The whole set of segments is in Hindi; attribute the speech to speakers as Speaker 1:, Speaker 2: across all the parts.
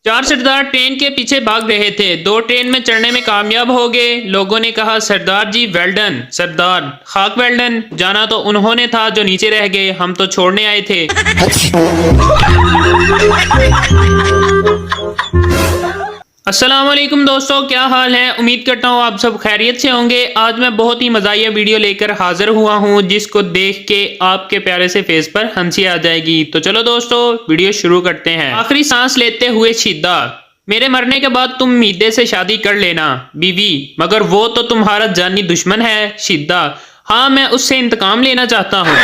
Speaker 1: चार सरदार ट्रेन के पीछे भाग रहे थे। दो ट्रेन में चढ़ने में कामयाब हो गए। लोगों ने कहा, सरदार जी वेल डन। सरदार, खाक वेल डन। जाना तो उन्होंने था जो नीचे रह गए, हम तो छोड़ने आए थे। अस्सलाम वालेकुम दोस्तों, क्या हाल है। उम्मीद करता हूँ आप सब खैरियत से होंगे। आज मैं बहुत ही मज़ाहिया वीडियो लेकर हाजिर हुआ हूँ जिसको देख के आपके प्यारे से फेस पर हंसी आ जाएगी। तो चलो दोस्तों वीडियो शुरू करते हैं। आखिरी सांस लेते हुए शिद्दा, मेरे मरने के बाद तुम मीदे से शादी कर लेना बीवी, मगर वो तो तुम्हारा जानी दुश्मन है। शिद्दा, हाँ मैं उससे इंतकाम लेना चाहता हूँ।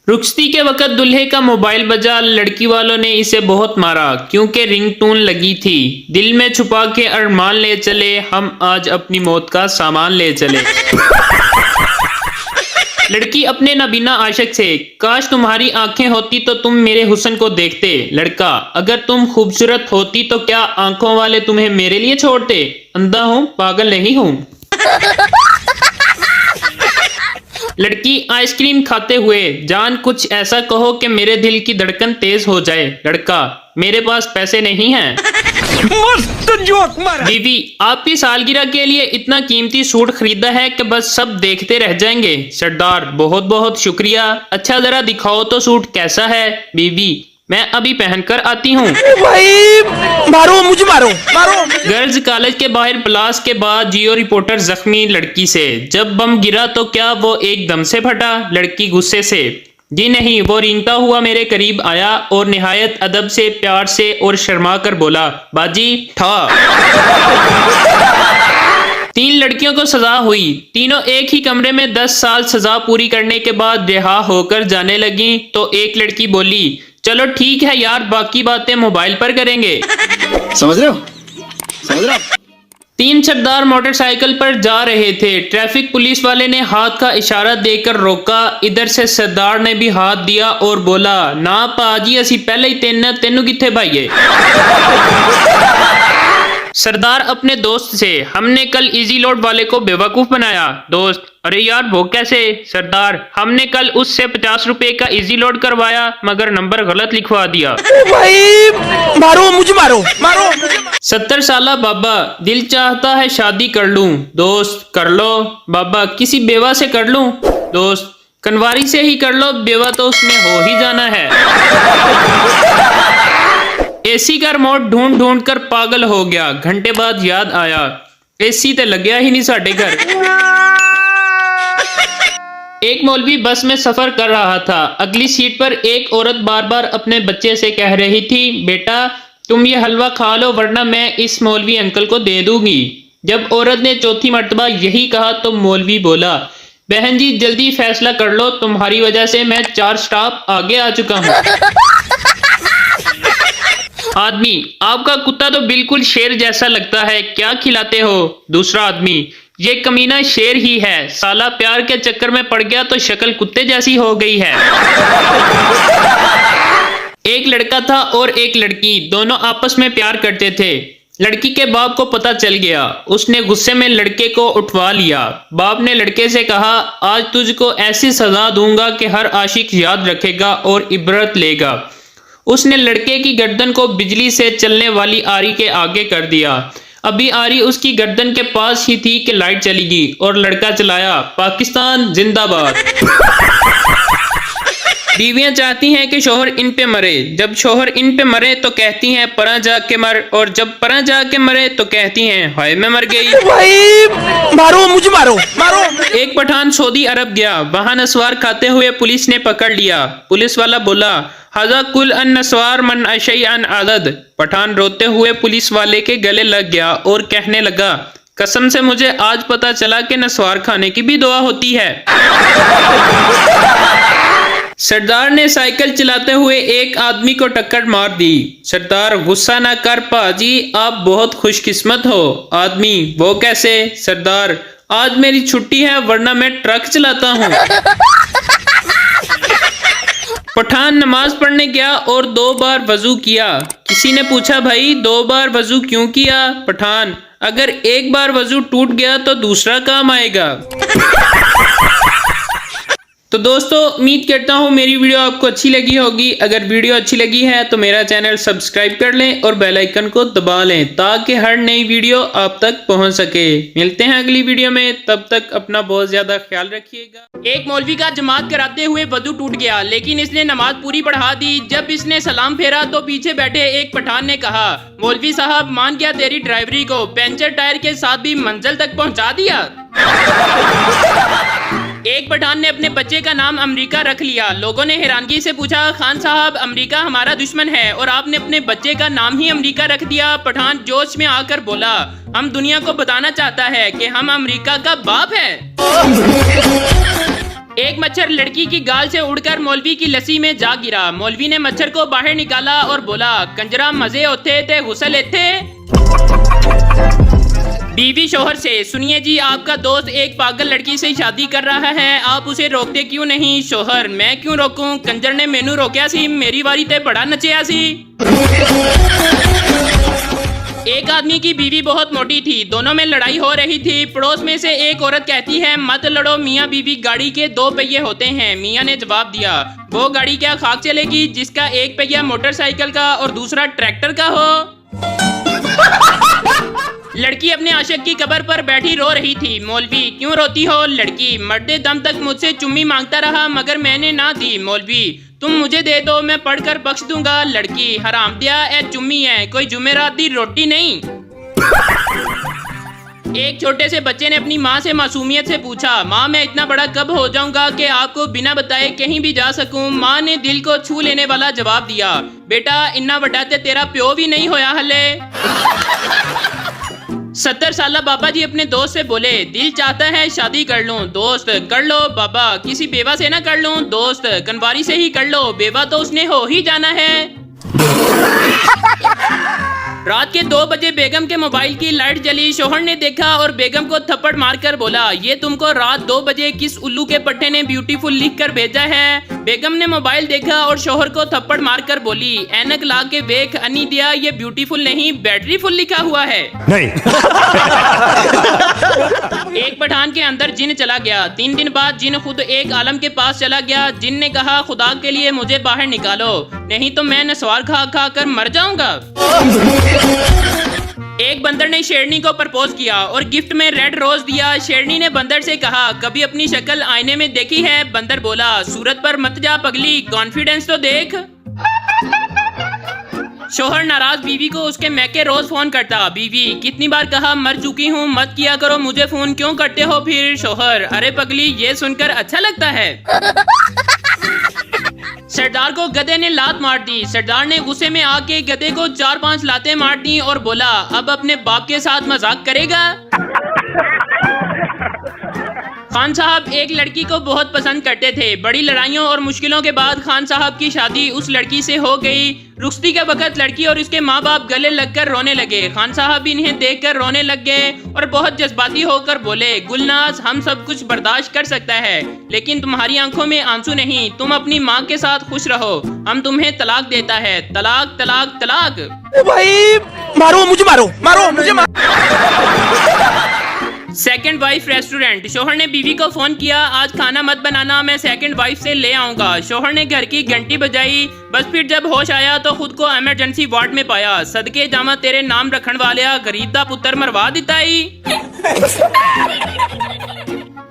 Speaker 1: रुखसती के वक्त दूल्हे का मोबाइल बजा। लड़की वालों ने इसे बहुत मारा क्योंकि रिंगटोन लगी थी। दिल में छुपा के अरमान ले चले, हम आज अपनी मौत का सामान ले चले। लड़की अपने नबीना आशिक से, काश तुम्हारी आंखें होती तो तुम मेरे हुस्न को देखते। लड़का, अगर तुम खूबसूरत होती तो क्या आंखों वाले तुम्हें मेरे लिए छोड़ते। अंधा हूँ, पागल नहीं हूँ। लड़की आइसक्रीम खाते हुए, जान कुछ ऐसा कहो कि मेरे दिल की धड़कन तेज हो जाए। लड़का, मेरे पास पैसे नहीं हैं। मस्त जोक मारा। बीवी, आपकी सालगिरह के लिए इतना कीमती सूट खरीदा है कि बस सब देखते रह जाएंगे। सरदार, बहुत बहुत शुक्रिया। अच्छा जरा दिखाओ तो सूट कैसा है। बीवी, मैं अभी पहनकर आती हूँ।
Speaker 2: भाई मारो, मुझे मारो मारो।
Speaker 1: गर्ल्स कॉलेज के बाहर ब्लास्ट के बाद जियो रिपोर्टर जख्मी लड़की से, जब बम गिरा तो क्या वो एकदम से फटा। लड़की गुस्से से, जी नहीं, वो रेंगता हुआ मेरे करीब आया और निहायत अदब से, प्यार से और शर्मा कर बोला, बाजी ठा। तीन लड़कियों को सजा हुई। तीनों एक ही कमरे में 10 साल सजा पूरी करने के बाद रिहा होकर जाने लगी तो एक लड़की बोली, चलो ठीक है यार, बाकी बातें मोबाइल पर करेंगे।
Speaker 2: समझ रहे हो? समझ रहे हो?
Speaker 1: तीन सरदार मोटरसाइकिल पर जा रहे थे। ट्रैफिक पुलिस वाले ने हाथ का इशारा देकर रोका। इधर से सरदार ने भी हाथ दिया और बोला, ना पाजी असी पहले ही तेनू किथे भाईए। सरदार अपने दोस्त से, हमने कल इजी लोड वाले को बेवकूफ बनाया। दोस्त, अरे यार वो कैसे। सरदार, हमने कल उससे 50 रुपए का इजी लोड करवाया मगर नंबर गलत लिखवा दिया।
Speaker 2: भाई मारो, मुझे मारो मारो।
Speaker 1: 70 साला बाबा, दिल चाहता है शादी कर लूं। दोस्त, कर लो। बाबा, किसी बेवा से कर लूं। दोस्त, कनवारी से ही कर लो, बेवा तो उसमें हो ही जाना है। एसी का रिमोट ढूंढ ढूंढ कर पागल हो गया। घंटे बाद याद आया, एसी तो लग्या ही नहीं साडे घर। एक मौलवी बस में सफर कर रहा था। अगली सीट पर एक औरत बार बार अपने बच्चे से कह रही थी, बेटा तुम ये हलवा खा लो वरना मैं इस मौलवी अंकल को दे दूंगी। जब औरत ने चौथी मर्तबा यही कहा तो मौलवी बोला, बहन जी जल्दी फैसला कर लो, तुम्हारी वजह से मैं 4 स्टॉप आगे आ चुका हूँ। आदमी, आपका कुत्ता तो बिल्कुल शेर जैसा लगता है, क्या खिलाते हो। दूसरा आदमी, ये कमीना शेर ही है, साला प्यार के चक्कर में पड़ गया तो शक्ल कुत्ते जैसी हो गई है। एक लड़का था और एक लड़की, दोनों आपस में प्यार करते थे। लड़की के बाप को पता चल गया। उसने गुस्से में लड़के को उठवा लिया। बाप ने लड़के से कहा, आज तुझको ऐसी सजा दूंगा कि हर आशिक याद रखेगा और इबरत लेगा। उसने लड़के की गर्दन को बिजली से चलने वाली आरी के आगे कर दिया। अभी आरी उसकी गर्दन के पास ही थी कि लाइट चली गई और लड़का चलाया, पाकिस्तान जिंदाबाद। बीवियां चाहती हैं कि शोहर इन पे मरे। जब शोहर इन पे मरे तो कहती हैं परा जा के मर, और जब परा जा के मरे तो कहती हैं हाय मैं मर गई।
Speaker 2: भाई मारो, मुझे मारो मारो।
Speaker 1: एक पठान सऊदी अरब गया। वहां नस्वार खाते हुए पुलिस ने पकड़ लिया। पुलिस वाला बोला, हज़ा कुल अन नस्वार मन अशई अन आदद। पठान रोते हुए पुलिस वाले के गले लग गया और कहने लगा, कसम से मुझे आज पता चला कि नस्वार खाने की भी दुआ होती है। सरदार ने साइकिल चलाते हुए एक आदमी को टक्कर मार दी। सरदार, गुस्सा ना कर पाजी, आप बहुत खुशकिस्मत हो। आदमी, वो कैसे। सरदार, आज मेरी छुट्टी है वरना मैं ट्रक चलाता हूँ। पठान नमाज पढ़ने गया और 2 बार वजू किया। किसी ने पूछा, भाई 2 बार वजू क्यों किया। पठान, अगर एक बार वजू टूट गया तो दूसरा काम आएगा। तो दोस्तों उम्मीद करता हूँ मेरी वीडियो आपको अच्छी लगी होगी। अगर वीडियो अच्छी लगी है तो मेरा चैनल सब्सक्राइब कर लें और बेल आइकन को दबा लें ताकि हर नई वीडियो आप तक पहुँच सके। मिलते हैं अगली वीडियो में, तब तक अपना बहुत ज्यादा ख्याल रखिएगा। एक मौलवी का जमात कराते हुए वजू टूट गया, लेकिन इसने नमाज पूरी पढ़ा दी। जब इसने सलाम फेरा तो पीछे बैठे एक पठान ने कहा, मौलवी साहब मान गया तेरी ड्राइवरी को, पंचर टायर के साथ भी मंजिल तक पहुँचा दिया। एक पठान ने अपने बच्चे का नाम अमेरिका रख लिया। लोगों ने हैरानगी से पूछा, खान साहब अमेरिका हमारा दुश्मन है और आपने अपने बच्चे का नाम ही अमेरिका रख दिया। पठान जोश में आकर बोला, हम दुनिया को बताना चाहता है कि हम अमेरिका का बाप है। एक मच्छर लड़की की गाल से उड़कर मौलवी की लस्सी में जा गिरा। मौलवी ने मच्छर को बाहर निकाला और बोला, कंजरा मजे होते थे गुस्से लेते। बीवी शोहर से, सुनिए जी आपका दोस्त एक पागल लड़की से शादी कर रहा है, आप उसे रोकते क्यों नहीं? शोहर, मैं क्यों रोकूं, कंजर ने मेनू रोकया सी, मेरी बारी ते बड़ा नचिया सी। एक आदमी की बीवी बहुत मोटी थी, दोनों में लड़ाई हो रही थी। पड़ोस में से एक औरत कहती है, मत लड़ो मियाँ बीवी, गाड़ी के 2 पहिए होते हैं। मियाँ ने जवाब दिया, वो गाड़ी क्या खाक चलेगी जिसका एक पहिया मोटरसाइकिल का और दूसरा ट्रैक्टर का हो। लड़की अपने आशिक की कब्र पर बैठी रो रही थी। मौलवी, क्यों रोती हो? लड़की, मरते दम तक मुझसे चुम्मी मांगता रहा मगर मैंने ना दी। मौलवी, तुम मुझे दे दो मैं पढ़कर बख्श दूंगा। लड़की, हरामदिया ए चुम्मी है, कोई जुमेरात दी रोटी नहीं। एक छोटे से बच्चे ने अपनी माँ से मासूमियत से पूछा, माँ मैं इतना बड़ा कब हो जाऊंगा कि आपको बिना बताए कहीं भी जा सकूं? माँ ने दिल को छू लेने वाला जवाब दिया, बेटा इन्ना बड़ा ते तेरा प्यो भी नहीं होया हले। 70 साला बाबा जी अपने दोस्त से बोले, दिल चाहता है शादी कर लूं। दोस्त, कर लो बाबा, किसी बेवा से ना कर लूं। दोस्त, कनवारी से ही कर लो, बेवा तो उसने हो ही जाना है। रात के 2 बजे बेगम के मोबाइल की लाइट जली। शोहर ने देखा और बेगम को थप्पड़ मारकर बोला, ये तुमको रात 2 बजे किस उल्लू के पट्टे ने ब्यूटीफुल लिखकर भेजा है? बेगम ने मोबाइल देखा और शोहर को थप्पड़ मारकर बोली, ऐनक ला के देख अनी दिया, ये ब्यूटीफुल नहीं बैटरी फुल लिखा हुआ है। नहीं। एक पठान के अंदर जिन चला गया। 3 दिन बाद जिन खुद एक आलम के पास चला गया। जिन ने कहा, खुदा के लिए मुझे बाहर निकालो, नहीं तो मैं नस्वार खा खा कर मर जाऊंगा। एक बंदर ने शेरनी को प्रपोज किया और गिफ्ट में रेड रोज दिया। शेरनी ने बंदर से कहा, कभी अपनी शक्ल आईने में देखी है? बंदर बोला, सूरत पर मत जा पगली, कॉन्फिडेंस तो देख। शोहर नाराज बीवी को उसके मैके रोज फोन करता। बीवी, कितनी बार कहा मर चुकी हूँ, मत किया करो मुझे फोन, क्यों करते हो फिर? शोहर, अरे पगली ये सुनकर अच्छा लगता है। सरदार को गधे ने लात मार दी। सरदार ने गुस्से में आके गधे को 4-5 लातें मार दी और बोला, अब अपने बाप के साथ मजाक करेगा? खान साहब एक लड़की को बहुत पसंद करते थे। बड़ी लड़ाइयों और मुश्किलों के बाद खान साहब की शादी उस लड़की से हो गई। रुखसती के वक्त लड़की और उसके माँ बाप गले लगकर रोने लगे। खान साहब भी इन्हें देखकर रोने लग गए और बहुत जज्बाती होकर बोले, गुलनाज हम सब कुछ बर्दाश्त कर सकता है लेकिन तुम्हारी आंखों में आंसू नहीं, तुम अपनी माँ के साथ खुश रहो, हम तुम्हें तलाक देता है। तलाक तलाक तलाक।
Speaker 2: भाई मारो मुझे, मारो मुझे
Speaker 1: सेकंड वाइफ रेस्टोरेंट। शोहर ने बीवी को फोन किया, आज खाना मत बनाना, मैं सेकंड वाइफ से ले आऊंगा। शोहर ने घर की घंटी बजाई। बस फिर जब होश आया तो खुद को इमरजेंसी वार्ड में पाया। सदके जामा तेरे नाम रखन वालिया, गरीब दा पुत्र मरवा दिता ही।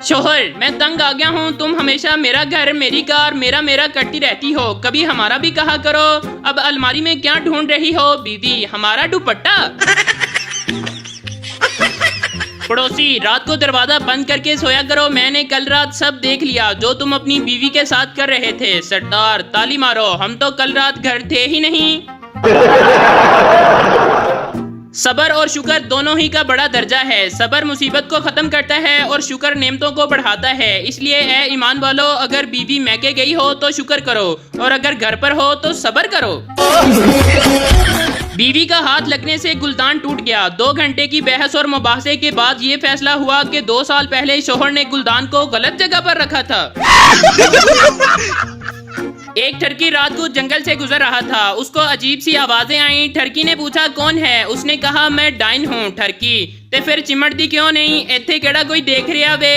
Speaker 1: शोहर, मैं तंग आ गया हूँ, तुम हमेशा मेरा घर मेरी कार मेरा करती रहती हो, कभी हमारा भी कहा करो। अब अलमारी में क्या ढूंढ रही हो? बीवी, हमारा दुपट्टा। पड़ोसी, रात को दरवाजा बंद करके सोया करो, मैंने कल रात सब देख लिया जो तुम अपनी बीवी के साथ कर रहे थे। सरदार, ताली मारो, हम तो कल रात घर थे ही नहीं। सबर और शुक्र दोनों ही का बड़ा दर्जा है। सबर मुसीबत को खत्म करता है और शुक्र नेमतों को बढ़ाता है। इसलिए ए ईमान वालो, अगर बीवी मैके गई हो तो शुक्र करो और अगर घर पर हो तो सबर करो। बीवी का हाथ लगने से गुलदान टूट गया। 2 घंटे की बहस और मुबाहसे के बाद ये फैसला हुआ कि 2 साल पहले शोहर ने गुलदान को गलत जगह पर रखा था। एक ठरकी रात को जंगल से गुजर रहा था, उसको अजीब सी आवाजें आई। ठरकी ने पूछा कौन है? उसने कहा मैं डाइन हूँ। ठरकी, ते फिर चिमट दी क्यों नहीं? इत्थे केड़ा कोई देख रहा वे?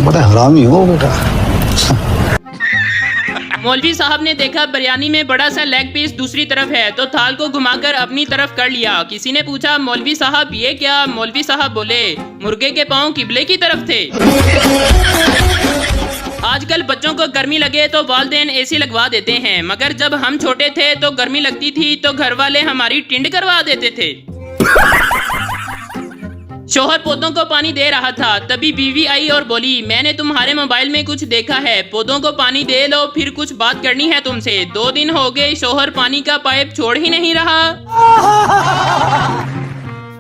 Speaker 3: बड़ा हरामी हो बेटा।
Speaker 1: मौलवी साहब ने देखा बिरयानी में बड़ा सा लेग पीस दूसरी तरफ है तो थाल को घुमाकर अपनी तरफ कर लिया। किसी ने पूछा मौलवी साहब ये क्या? मौलवी साहब बोले मुर्गे के पांव किबले की तरफ थे। आजकल बच्चों को गर्मी लगे तो वालिदैन एसी लगवा देते हैं, मगर जब हम छोटे थे तो गर्मी लगती थी तो घर वाले हमारी टिंड करवा देते थे। शोहर पौधों को पानी दे रहा था, तभी बीवी आई और बोली मैंने तुम्हारे मोबाइल में कुछ देखा है, पौधों को पानी दे लो, फिर कुछ बात करनी है तुमसे। 2 दिन हो गए शोहर पानी का पाइप छोड़ ही नहीं रहा।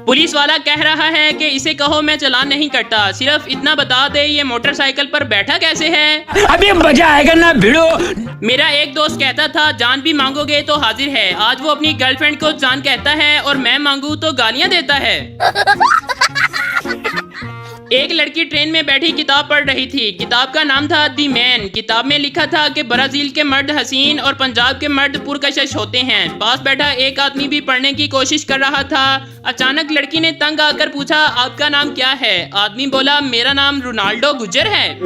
Speaker 1: पुलिस वाला कह रहा है कि इसे कहो मैं चालान नहीं करता, सिर्फ इतना बता दे ये मोटरसाइकिल पर बैठा कैसे है।
Speaker 2: अभी मजा आएगा ना भिड़ो।
Speaker 1: मेरा एक दोस्त कहता था जान भी मांगोगे तो हाजिर है। आज वो अपनी गर्लफ्रेंड को जान कहता है और मैं मांगू तो गालियां देता है। एक लड़की ट्रेन में बैठी किताब पढ़ रही थी। किताब का नाम था दी मैन। किताब में लिखा था कि ब्राजील के मर्द हसीन और पंजाब के मर्द पुरकशिश होते हैं। पास बैठा एक आदमी भी पढ़ने की कोशिश कर रहा था। अचानक लड़की ने तंग आकर पूछा आपका नाम क्या है? आदमी बोला मेरा नाम रोनाल्डो गुजर है।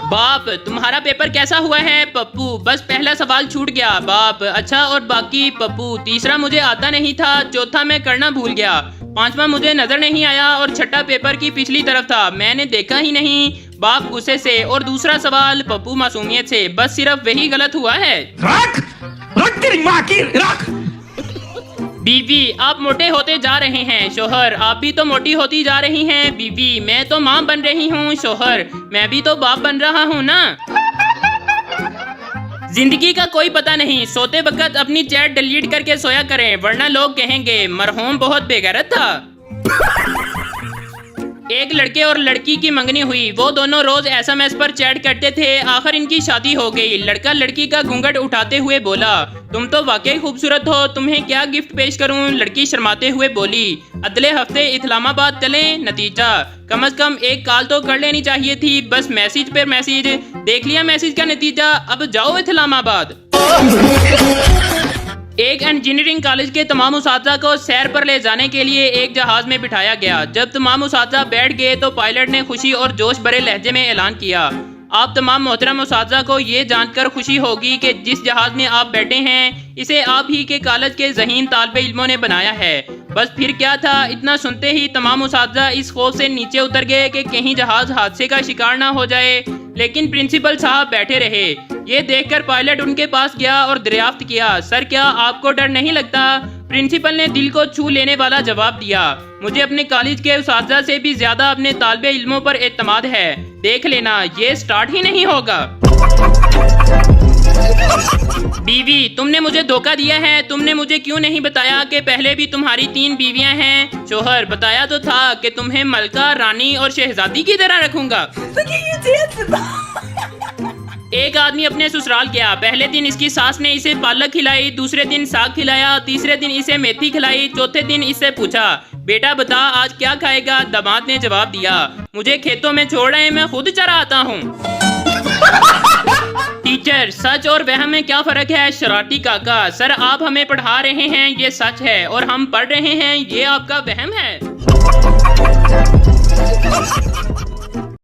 Speaker 1: बाप तुम्हारा पेपर कैसा हुआ है? पप्पू बस पहला सवाल छूट गया। बाप अच्छा और बाकी? पप्पू तीसरा मुझे आता नहीं था, चौथा मैं करना भूल गया, पांचवा मुझे नजर नहीं आया और छठा पेपर की पिछली तरफ था, मैंने देखा ही नहीं। बाप गुस्से से और दूसरा सवाल? पप्पू मासूमियत से बस सिर्फ वही गलत हुआ है।
Speaker 2: रख तेरी माँ की रख।
Speaker 1: बीवी आप मोटे होते जा रहे हैं। शोहर आप भी तो मोटी होती जा रही हैं। बीवी मैं तो माँ बन रही हूँ। शोहर मैं भी तो बाप बन रहा हूँ ना। जिंदगी का कोई पता नहीं, सोते वक्त अपनी चैट डिलीट करके सोया करें वरना लोग कहेंगे मरहूम बहुत बेगैरत था। एक लड़के और लड़की की मंगनी हुई। वो दोनों रोज एसएमएस पर चैट करते थे। आखिर इनकी शादी हो गई। लड़का लड़की का घूंघट उठाते हुए बोला तुम तो वाकई खूबसूरत हो, तुम्हें क्या गिफ्ट पेश करूं? लड़की शर्माते हुए बोली अगले हफ्ते इस्लामाबाद चलें। नतीजा कम से कम एक कॉल तो कर लेनी चाहिए थी, बस मैसेज पे मैसेज। देख लिया मैसेज का नतीजा, अब जाओ इस्लामाबाद। एक इंजीनियरिंग कॉलेज के तमाम उस्तादा को सैर पर ले जाने के लिए एक जहाज में बिठाया गया। जब तमाम उस्तादा बैठ गए तो पायलट ने खुशी और जोश भरे लहजे में ऐलान किया आप तमाम मोहतरम उस्तादा को ये जानकर खुशी होगी कि जिस जहाज में आप बैठे हैं इसे आप ही के कॉलेज के ज़हीन तालिबे इल्मों ने बनाया है। बस फिर क्या था, इतना सुनते ही तमाम उस्तादा इस खौफ से नीचे उतर गए कि कहीं जहाज हादसे का शिकार ना हो जाए। लेकिन प्रिंसिपल साहब बैठे रहे। ये देखकर पायलट उनके पास गया और दरियाफ्त किया सर क्या आपको डर नहीं लगता? प्रिंसिपल ने दिल को छू लेने वाला जवाब दिया मुझे अपने कॉलेज के उस्तादा से भी ज्यादा अपने तालिबे इल्मों पर एतमाद है, देख लेना ये स्टार्ट ही नहीं होगा। बीवी तुमने मुझे धोखा दिया है, तुमने मुझे क्यों नहीं बताया कि पहले भी तुम्हारी 3 बीवियां हैं? शोहर बताया तो था कि तुम्हें मलका, रानी और शहजादी की तरह रखूंगा। एक आदमी अपने ससुराल गया। पहले दिन इसकी सास ने इसे पालक खिलाई, दूसरे दिन साग खिलाया, तीसरे दिन इसे मेथी खिलाई, चौथे दिन इससे पूछा बेटा बता आज क्या खाएगा? दामाद ने जवाब दिया मुझे खेतों में छोड़ रहे, मैं खुद चरा आता हूँ। टीचर सच और वहम में क्या फर्क है? शरारती काका सर आप हमें पढ़ा रहे हैं ये सच है और हम पढ़ रहे हैं ये आपका वहम है।